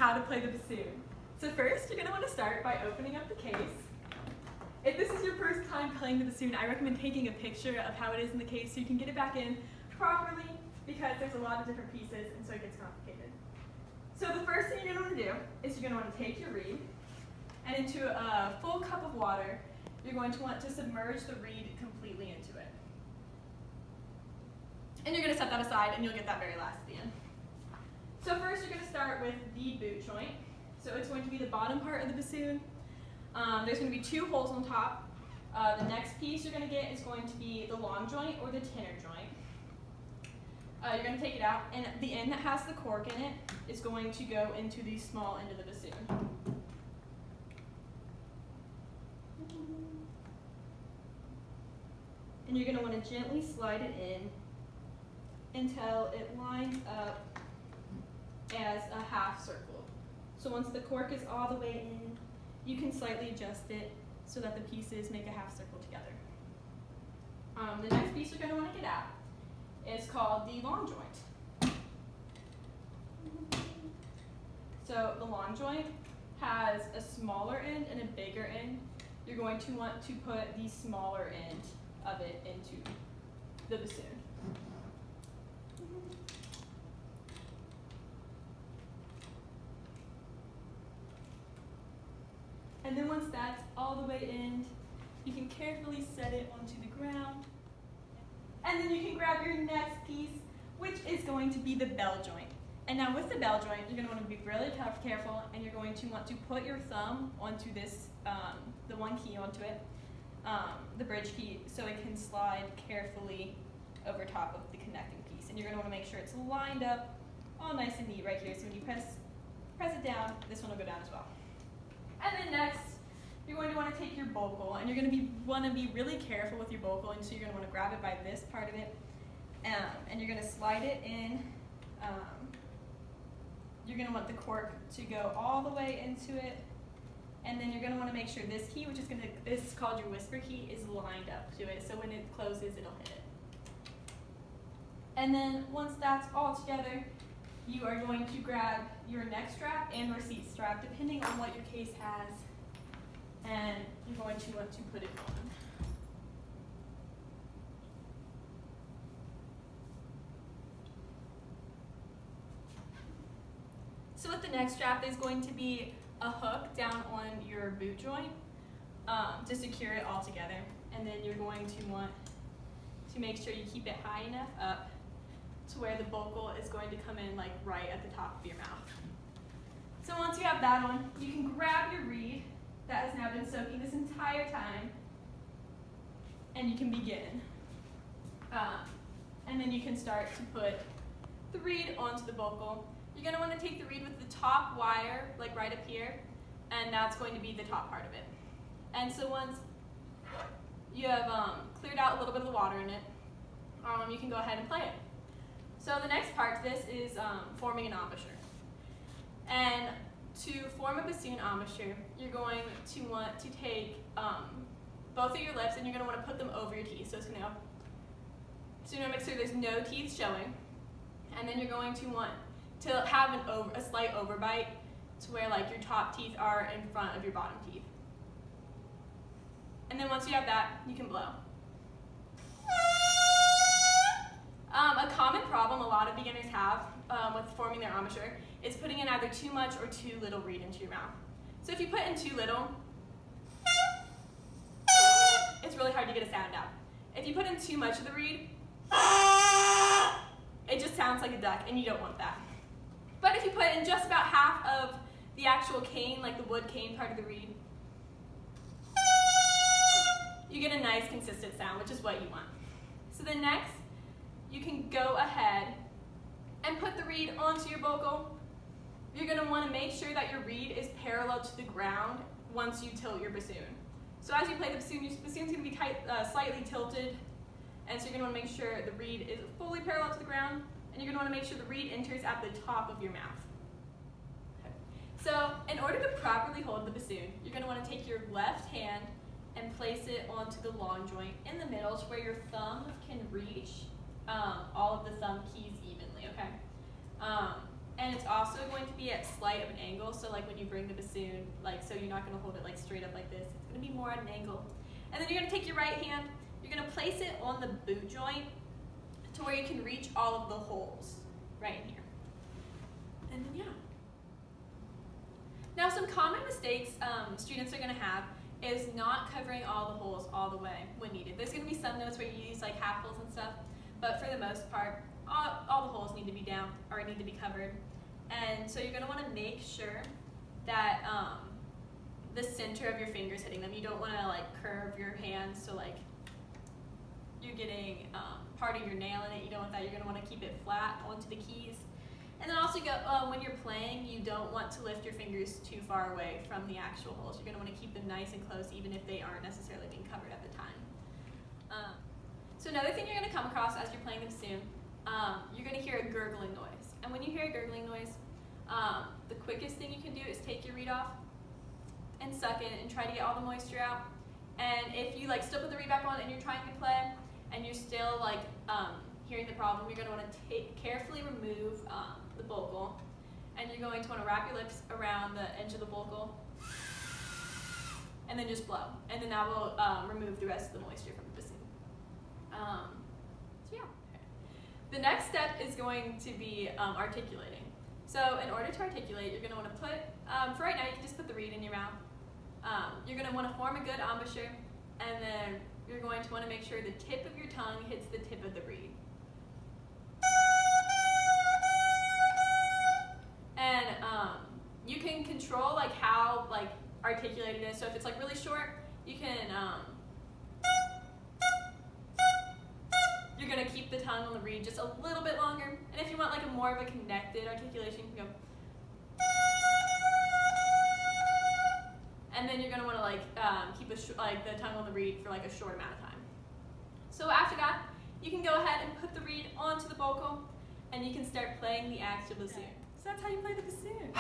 how to play the bassoon. So first, you're going to want to start by opening up the case. If this is your first time playing the bassoon, I recommend taking a picture of how it is in the case so you can get it back in properly, because there's a lot of different pieces and so it gets complicated. So the first thing you're going to want to do is you're going to want to take your reed, and into a full cup of water, you're going to want to submerge the reed completely into it. And you're going to set that aside, and you'll get that very last at the end. So first you're going to start with the boot joint. So it's going to be the bottom part of the bassoon. There's going to be 2 holes on top. The next piece you're going to get is going to be the long joint or the tenor joint. You're going to take it out, and the end that has the cork in it is going to go into the small end of the bassoon. And you're going to want to gently slide it in until it lines up as a half circle. So once the cork is all the way in, you can slightly adjust it so that the pieces make a half circle together. The next piece you're going to want to get out is called the long joint. So the long joint has a smaller end and a bigger end. You're going to want to put the smaller end of it into the bassoon. And then once that's all the way in, you can carefully set it onto the ground. And then you can grab your next piece, which is going to be the bell joint. And now with the bell joint, you're going to want to be really careful, and you're going to want to put your thumb onto this, the one key onto it, the bridge key, so it can slide carefully over top of the connecting piece. And you're going to want to make sure it's lined up all nice and neat right here. So when you press it down, this one will go down as well. And then next, you're going to want to take your bocal, and you're going to want to be really careful with your bocal, and so you're going to want to grab it by this part of it, and you're going to slide it in. You're going to want the cork to go all the way into it, and then you're going to want to make sure this key, which is this is called your whisper key, is lined up to it, so when it closes, it'll hit it. And then once that's all together, you are going to grab your neck strap and receipt strap, depending on what your case has, and you're going to want to put it on. So with the neck strap, there's going to be a hook down on your boot joint to secure it all together, and then you're going to want to make sure you keep it high enough up to where the bocal is going to come in like right at the top of your mouth. So once you have that on, you can grab your reed that has now been soaking this entire time, and you can begin. And then you can start to put the reed onto the bocal. You're going to want to take the reed with the top wire, like right up here, and that's going to be the top part of it. And so once you have cleared out a little bit of the water in it, you can go ahead and play it. So the next part to this is forming an embouchure. And to form a bassoon embouchure, you're going to want to take both of your lips, and you're going to want to put them over your teeth. So it's going to make sure there's no teeth showing. And then you're going to want to have a slight overbite to where like your top teeth are in front of your bottom teeth. And then once you have that, you can blow. A common problem a lot of beginners have with forming their embouchure is putting in either too much or too little reed into your mouth. So if you put in too little, it's really hard to get a sound out. If you put in too much of the reed, it just sounds like a duck, and you don't want that. But if you put in just about half of the actual cane, like the wood cane part of the reed, you get a nice consistent sound, which is what you want. So then next, you can go ahead and put the reed onto your bocal. You're going to want to make sure that your reed is parallel to the ground once you tilt your bassoon. So as you play the bassoon, your bassoon's going to be slightly tilted, and so you're going to want to make sure the reed is fully parallel to the ground, and you're going to want to make sure the reed enters at the top of your mouth. Okay. So in order to properly hold the bassoon, you're going to want to take your left hand and place it onto the long joint in the middle to where your thumb can reach all of the thumb keys evenly, okay? and it's also going to be at slight of an angle, so like when you bring the bassoon, like, so you're not going to hold it like straight up like this, it's going to be more at an angle. And then you're going to take your right hand, you're going to place it on the boot joint to where you can reach all of the holes right in here. And then, yeah. Now, some common mistakes students are going to have is not covering all the holes all the way when needed. There's going to be some notes where you use like half holes and stuff, but for the most part, all the holes need to be down or need to be covered. And so you're going to want to make sure that the center of your fingers hitting them. You don't want to like curve your hands so like you're getting part of your nail in it. You don't want that. You're going to want to keep it flat onto the keys. And then also when you're playing, you don't want to lift your fingers too far away from the actual holes. You're going to want to keep them nice and close even if they aren't necessarily being covered at the time. So another thing you're going to come across as you're playing them soon, you're going to hear a gurgling noise. And when you hear a gurgling noise, the quickest thing you can do is take your reed off and suck it and try to get all the moisture out. And if you like still put the reed back on and you're trying to play and you're still like hearing the problem, you're going to want to carefully remove the bocal, and you're going to want to wrap your lips around the edge of the bocal and then just blow, and then that will remove the rest of the moisture from the bassoon. So yeah. The next step is going to be articulating. So in order to articulate, you're going to want to put, for right now you can just put the reed in your mouth. You're going to want to form a good embouchure, and then you're going to want to make sure the tip of your tongue hits the tip of the reed. And you can control like how like articulated it is. So if it's like really short, you can you're gonna keep the tongue on the reed just a little bit longer. And if you want like a more of a connected articulation, you can go. And then you're gonna want to like keep the tongue on the reed for like a short amount of time. So after that, you can go ahead and put the reed onto the bocal, and you can start playing the actual bassoon. So that's how you play the bassoon.